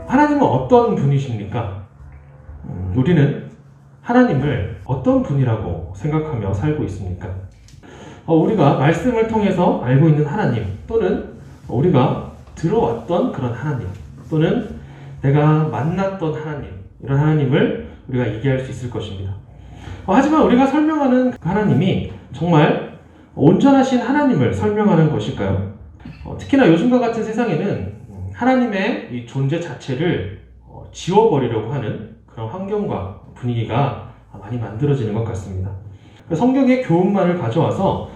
하나님은 어떤 분이십니까? 우리는 하나님을 어떤 분이라고 생각하며 살고 있습니까? 우리가 말씀을 통해서 알고 있는 하나님, 또는 우리가 들어왔던 그런 하나님, 또는 내가 만났던 하나님, 이런 하나님을 우리가 얘기할 수 있을 것입니다. 하지만 우리가 설명하는 그 하나님이 정말 온전하신 하나님을 설명하는 것일까요? 특히나 요즘과 같은 세상에는 하나님의 이 존재 자체를 지워버리려고 하는 그런 환경과 분위기가 많이 만들어지는 것 같습니다. 성경의 교훈만을 가져와서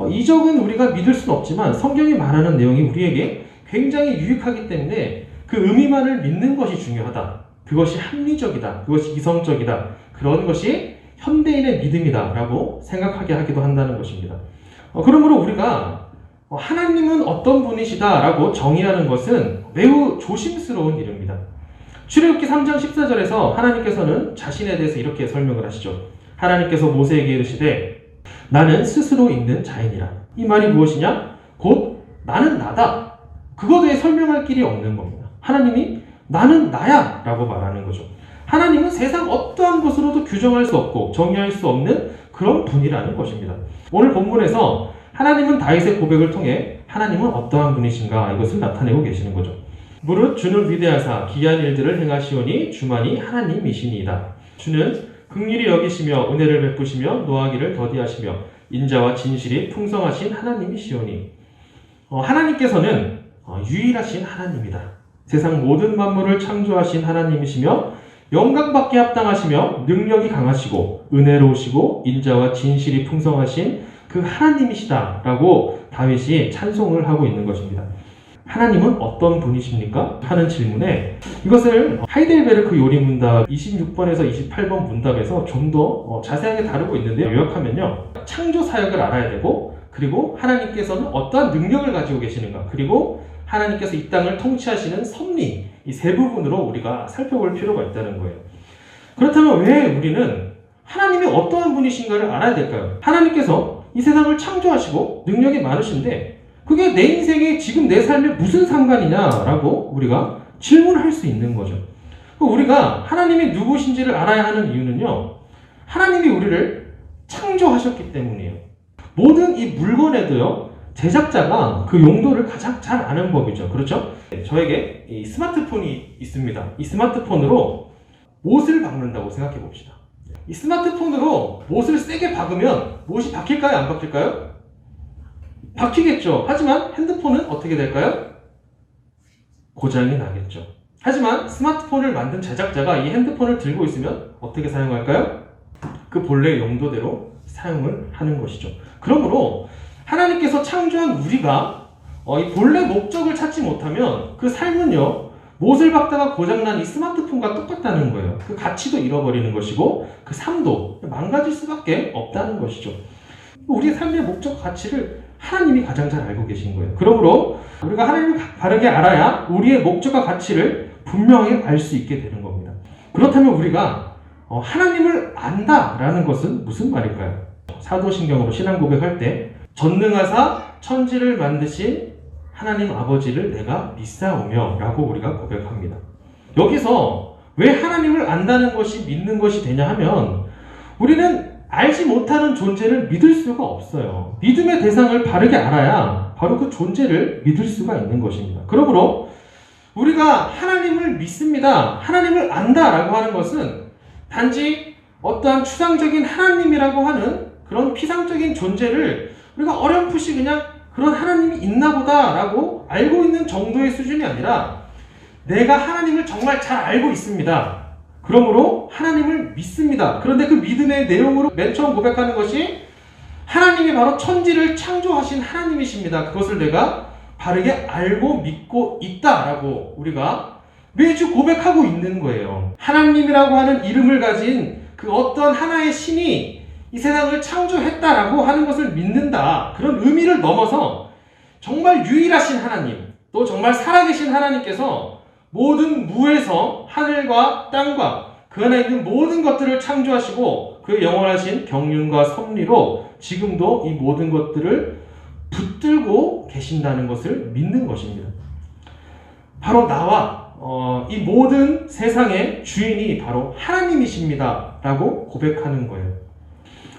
이적은 우리가 믿을 수는 없지만 성경이 말하는 내용이 우리에게 굉장히 유익하기 때문에 그 의미만을 믿는 것이 중요하다. 그것이 합리적이다. 그것이 이성적이다. 그런 것이 현대인의 믿음이다 라고 생각하게 하기도 한다는 것입니다. 그러므로 우리가 하나님은 어떤 분이시다 라고 정의하는 것은 매우 조심스러운 일입니다. 출애굽기 3장 14절에서 하나님께서는 자신에 대해서 이렇게 설명을 하시죠. 하나님께서 모세에게 이르시되 나는 스스로 있는 자이니라. 이 말이 무엇이냐? 곧 나는 나다. 그거에 대해 설명할 길이 없는 겁니다. 하나님이 나는 나야 라고 말하는 거죠. 하나님은 세상 어떠한 것으로도 규정할 수 없고 정의할 수 없는 그런 분이라는 것입니다. 오늘 본문에서 하나님은 다윗의 고백을 통해 하나님은 어떠한 분이신가 이것을 나타내고 계시는 거죠. 무릇 주는 위대하사 기이한 일들을 행하시오니 주만이 하나님이시니이다. 주는 긍휼히 여기시며 은혜를 베푸시며 노하기를 더디하시며 인자와 진실이 풍성하신 하나님이시오니 하나님께서는 유일하신 하나님이다. 세상 모든 만물을 창조하신 하나님이시며 영광받게 합당하시며 능력이 강하시고 은혜로우시고 인자와 진실이 풍성하신 그 하나님이시다 라고 다윗이 찬송을 하고 있는 것입니다. 하나님은 어떤 분이십니까? 하는 질문에 이것을 하이델베르크 요리문답 26번에서 28번 문답에서 좀 더 자세하게 다루고 있는데요. 요약하면요. 창조 사역을 알아야 되고, 그리고 하나님께서는 어떠한 능력을 가지고 계시는가, 그리고 하나님께서 이 땅을 통치하시는 섭리, 이 세 부분으로 우리가 살펴볼 필요가 있다는 거예요. 그렇다면 왜 우리는 하나님이 어떠한 분이신가를 알아야 될까요? 하나님께서 이 세상을 창조하시고 능력이 많으신데 그게 내 인생에 지금 내 삶에 무슨 상관이냐라고 우리가 질문할 수 있는 거죠. 우리가 하나님이 누구신지를 알아야 하는 이유는요. 하나님이 우리를 창조하셨기 때문이에요. 모든 이 물건에도요. 제작자가 그 용도를 가장 잘 아는 법이죠. 그렇죠? 저에게 이 스마트폰이 있습니다. 이 스마트폰으로 못을 박는다고 생각해 봅시다. 이 스마트폰으로 못을 세게 박으면 못이 박힐까요? 안 박힐까요? 박히겠죠. 하지만 핸드폰은 어떻게 될까요? 고장이 나겠죠. 하지만 스마트폰을 만든 제작자가 이 핸드폰을 들고 있으면 어떻게 사용할까요? 그 본래의 용도대로 사용을 하는 것이죠. 그러므로 하나님께서 창조한 우리가 이 본래 목적을 찾지 못하면 그 삶은요, 못을 박다가 고장난 이 스마트폰과 똑같다는 거예요. 그 가치도 잃어버리는 것이고 그 삶도 망가질 수밖에 없다는 것이죠. 우리의 삶의 목적 가치를 하나님이 가장 잘 알고 계신 거예요. 그러므로 우리가 하나님을 바르게 알아야 우리의 목적과 가치를 분명히 알 수 있게 되는 겁니다. 그렇다면 우리가 하나님을 안다라는 것은 무슨 말일까요? 사도신경으로 신앙 고백할 때 전능하사 천지를 만드신 하나님 아버지를 내가 믿사오며 라고 우리가 고백합니다. 여기서 왜 하나님을 안다는 것이 믿는 것이 되냐 하면 우리는 알지 못하는 존재를 믿을 수가 없어요. 믿음의 대상을 바르게 알아야 바로 그 존재를 믿을 수가 있는 것입니다. 그러므로 우리가 하나님을 믿습니다. 하나님을 안다라고 하는 것은 단지 어떠한 추상적인 하나님이라고 하는 그런 피상적인 존재를 우리가 어렴풋이 그냥 그런 하나님이 있나 보다라고 알고 있는 정도의 수준이 아니라 내가 하나님을 정말 잘 알고 있습니다. 그러므로 하나님을 믿습니다. 그런데 그 믿음의 내용으로 맨 처음 고백하는 것이 하나님이 바로 천지를 창조하신 하나님이십니다. 그것을 내가 바르게 알고 믿고 있다라고 우리가 매주 고백하고 있는 거예요. 하나님이라고 하는 이름을 가진 그 어떤 하나의 신이 이 세상을 창조했다라고 하는 것을 믿는다. 그런 의미를 넘어서 정말 유일하신 하나님, 또 정말 살아계신 하나님께서 모든 무에서 하늘과 땅과 그 안에 있는 모든 것들을 창조하시고 그의 영원하신 경륜과 섭리로 지금도 이 모든 것들을 붙들고 계신다는 것을 믿는 것입니다. 바로 나와 이 모든 세상의 주인이 바로 하나님이십니다 라고 고백하는 거예요.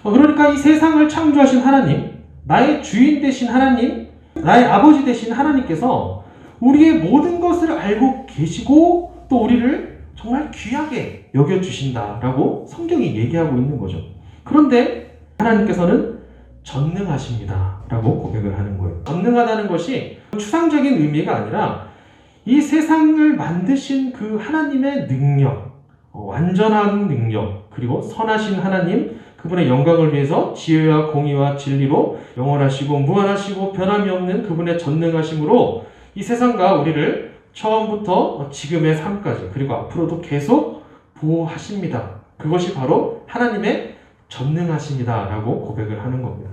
그러니까 이 세상을 창조하신 하나님, 나의 주인 되신 하나님, 나의 아버지 되신 하나님께서 우리의 모든 것을 알고 계시고 또 우리를 정말 귀하게 여겨주신다라고 성경이 얘기하고 있는 거죠. 그런데 하나님께서는 전능하십니다 라고 고백을 하는 거예요. 전능하다는 것이 추상적인 의미가 아니라 이 세상을 만드신 그 하나님의 능력, 완전한 능력, 그리고 선하신 하나님, 그분의 영광을 위해서 지혜와 공의와 진리로 영원하시고 무한하시고 변함이 없는 그분의 전능하심으로 이 세상과 우리를 처음부터 지금의 삶까지 그리고 앞으로도 계속 보호하십니다. 그것이 바로 하나님의 전능하십니다 라고 고백을 하는 겁니다.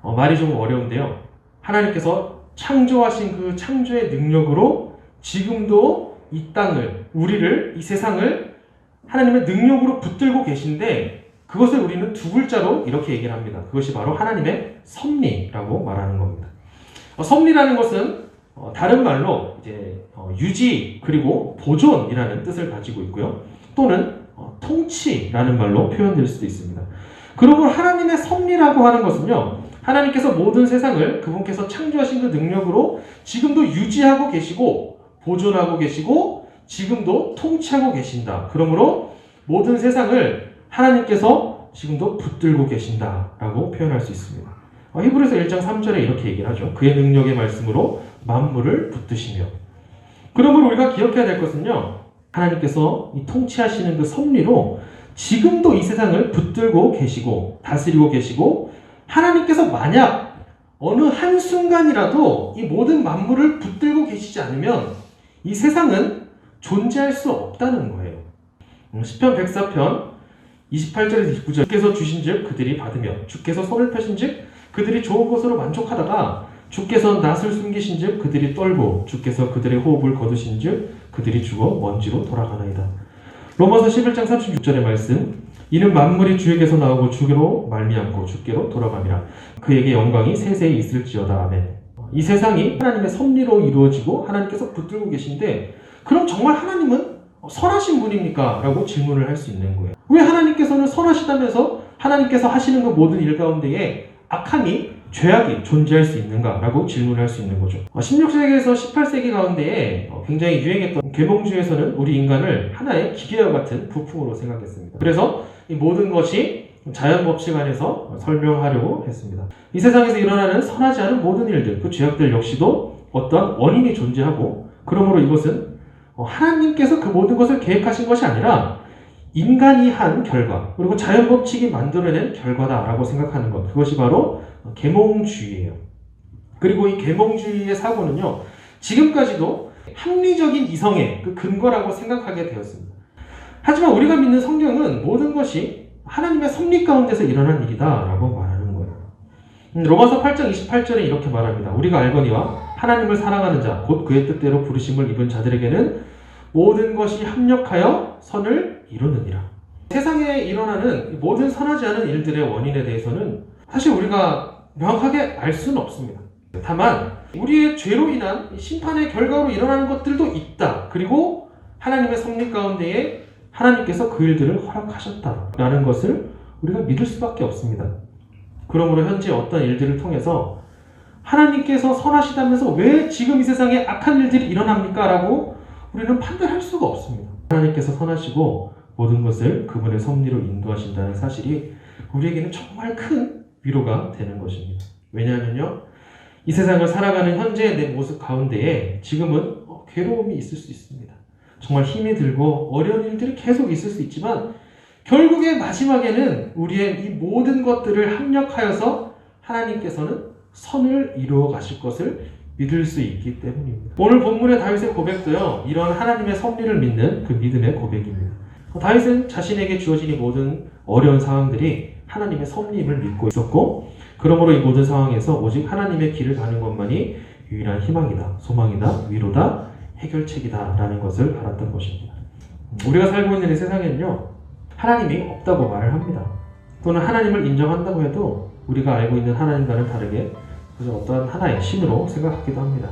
말이 좀 어려운데요. 하나님께서 창조하신 그 창조의 능력으로 지금도 이 땅을, 우리를, 이 세상을 하나님의 능력으로 붙들고 계신데 그것을 우리는 두 글자로 이렇게 얘기를 합니다. 그것이 바로 하나님의 섭리라고 말하는 겁니다. 섭리라는 것은 다른 말로 이제 유지 그리고 보존이라는 뜻을 가지고 있고요. 또는 통치라는 말로 표현될 수도 있습니다. 그러므로 하나님의 섭리라고 하는 것은요. 하나님께서 모든 세상을 그분께서 창조하신 그 능력으로 지금도 유지하고 계시고 보존하고 계시고 지금도 통치하고 계신다. 그러므로 모든 세상을 하나님께서 지금도 붙들고 계신다라고 표현할 수 있습니다. 히브리서 1장 3절에 이렇게 얘기를 하죠. 그의 능력의 말씀으로 만물을 붙드시며. 그러므로 우리가 기억해야 될 것은요. 하나님께서 이 통치하시는 그 섭리로 지금도 이 세상을 붙들고 계시고 다스리고 계시고 하나님께서 만약 어느 한순간이라도 이 모든 만물을 붙들고 계시지 않으면 이 세상은 존재할 수 없다는 거예요. 시편 104편 28절에서 29절 주께서 주신즉 그들이 받으며 주께서 손을 펴신즉 그들이 좋은 것으로 만족하다가 주께서 낯을 숨기신즉 그들이 떨고 주께서 그들의 호흡을 거두신즉 그들이 죽어 먼지로 돌아가나이다. 로마서 11장 36절의 말씀 이는 만물이 주에게서 나오고 주께로 말미암고 주께로 돌아감이라. 그에게 영광이 세세히 있을지어다. 아멘. 이 세상이 하나님의 섭리로 이루어지고 하나님께서 붙들고 계신데 그럼 정말 하나님은 선하신 분입니까? 라고 질문을 할 수 있는 거예요. 왜 하나님께서는 선하시다면서 하나님께서 하시는 그 모든 일 가운데에 악함이 죄악이 존재할 수 있는가? 라고 질문을 할 수 있는 거죠. 16세기에서 18세기 가운데에 굉장히 유행했던 계몽주의에서는 우리 인간을 하나의 기계와 같은 부품으로 생각했습니다. 그래서 이 모든 것이 자연 법칙 안에서 설명하려고 했습니다. 이 세상에서 일어나는 선하지 않은 모든 일들, 그 죄악들 역시도 어떤 원인이 존재하고 그러므로 이것은 하나님께서 그 모든 것을 계획하신 것이 아니라 인간이 한 결과 그리고 자연 법칙이 만들어낸 결과다라고 생각하는 것, 그것이 바로 계몽주의예요. 그리고 이 계몽주의의 사고는요 지금까지도 합리적인 이성의 그 근거라고 생각하게 되었습니다. 하지만 우리가 믿는 성경은 모든 것이 하나님의 섭리 가운데서 일어난 일이다라고 말하는 거예요. 로마서 8장 28절에 이렇게 말합니다. 우리가 알거니와 하나님을 사랑하는 자 곧 그의 뜻대로 부르심을 입은 자들에게는 모든 것이 합력하여 선을 이루느니라. 세상에 일어나는 모든 선하지 않은 일들의 원인에 대해서는 사실 우리가 명확하게 알 수는 없습니다. 다만 우리의 죄로 인한 심판의 결과로 일어나는 것들도 있다. 그리고 하나님의 섭리 가운데에 하나님께서 그 일들을 허락하셨다라는 것을 우리가 믿을 수밖에 없습니다. 그러므로 현재 어떤 일들을 통해서 하나님께서 선하시다면서 왜 지금 이 세상에 악한 일들이 일어납니까? 라고 우리는 판단할 수가 없습니다. 하나님께서 선하시고 모든 것을 그분의 섭리로 인도하신다는 사실이 우리에게는 정말 큰 위로가 되는 것입니다. 왜냐하면요, 이 세상을 살아가는 현재의 내 모습 가운데에 지금은 괴로움이 있을 수 있습니다. 정말 힘이 들고 어려운 일들이 계속 있을 수 있지만 결국에 마지막에는 우리의 이 모든 것들을 합력하여서 하나님께서는 선을 이루어 가실 것을 믿을 수 있기 때문입니다. 오늘 본문의 다윗의 고백도요, 이런 하나님의 섭리를 믿는 그 믿음의 고백입니다. 다윗은 자신에게 주어진 이 모든 어려운 상황들이 하나님의 섭리임을 믿고 있었고, 그러므로 이 모든 상황에서 오직 하나님의 길을 가는 것만이 유일한 희망이다, 소망이다, 위로다, 해결책이다 라는 것을 알았던 것입니다. 우리가 살고 있는 이 세상에는요, 하나님이 없다고 말을 합니다. 또는 하나님을 인정한다고 해도 우리가 알고 있는 하나님과는 다르게 그저 어떠한 하나의 신으로 생각하기도 합니다.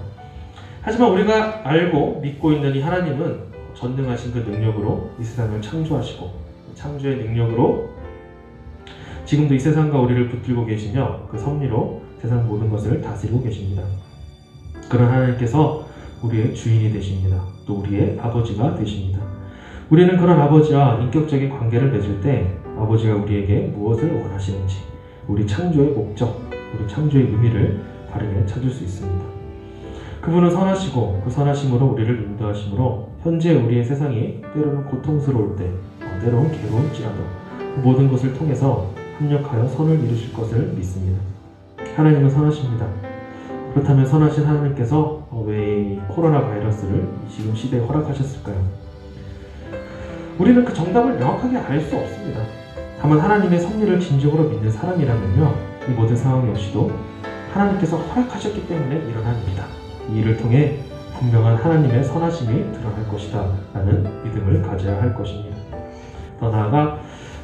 하지만 우리가 알고 믿고 있는 이 하나님은 전능하신 그 능력으로 이 세상을 창조하시고 창조의 능력으로 지금도 이 세상과 우리를 붙들고 계시며 그 섭리로 세상 모든 것을 다스리고 계십니다. 그런 하나님께서 우리의 주인이 되십니다. 또 우리의 아버지가 되십니다. 우리는 그런 아버지와 인격적인 관계를 맺을 때 아버지가 우리에게 무엇을 원하시는지, 우리 창조의 목적, 우리 창조의 의미를 바르게 찾을 수 있습니다. 그분은 선하시고 그 선하심으로 우리를 인도하심으로 현재 우리의 세상이 때로는 고통스러울 때, 때로는 괴로울지라도 그 모든 것을 통해서 합력하여 선을 이루실 것을 믿습니다. 하나님은 선하십니다. 그렇다면 선하신 하나님께서 왜 코로나 바이러스를 지금 시대에 허락하셨을까요? 우리는 그 정답을 명확하게 알 수 없습니다. 다만 하나님의 섭리를 진정으로 믿는 사람이라면요, 이 모든 상황 역시도 하나님께서 허락하셨기 때문에 일어난 일이다. 이 일을 통해 분명한 하나님의 선하심이 드러날 것이다 라는 믿음을 가져야 할 것입니다. 더 나아가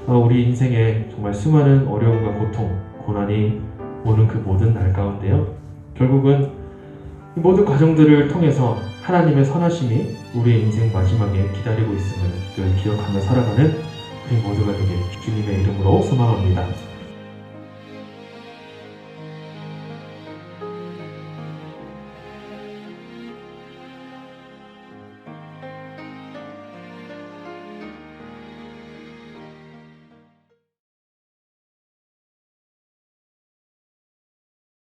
우리 인생에 정말 수많은 어려움과 고통, 고난이 오는 그 모든 날 가운데요, 결국은 이 모든 과정들을 통해서 하나님의 선하심이 우리의 인생 마지막에 기다리고 있음을 늘 기억하며 살아가는 우리 모두가 되길 주님의 이름으로 소망합니다.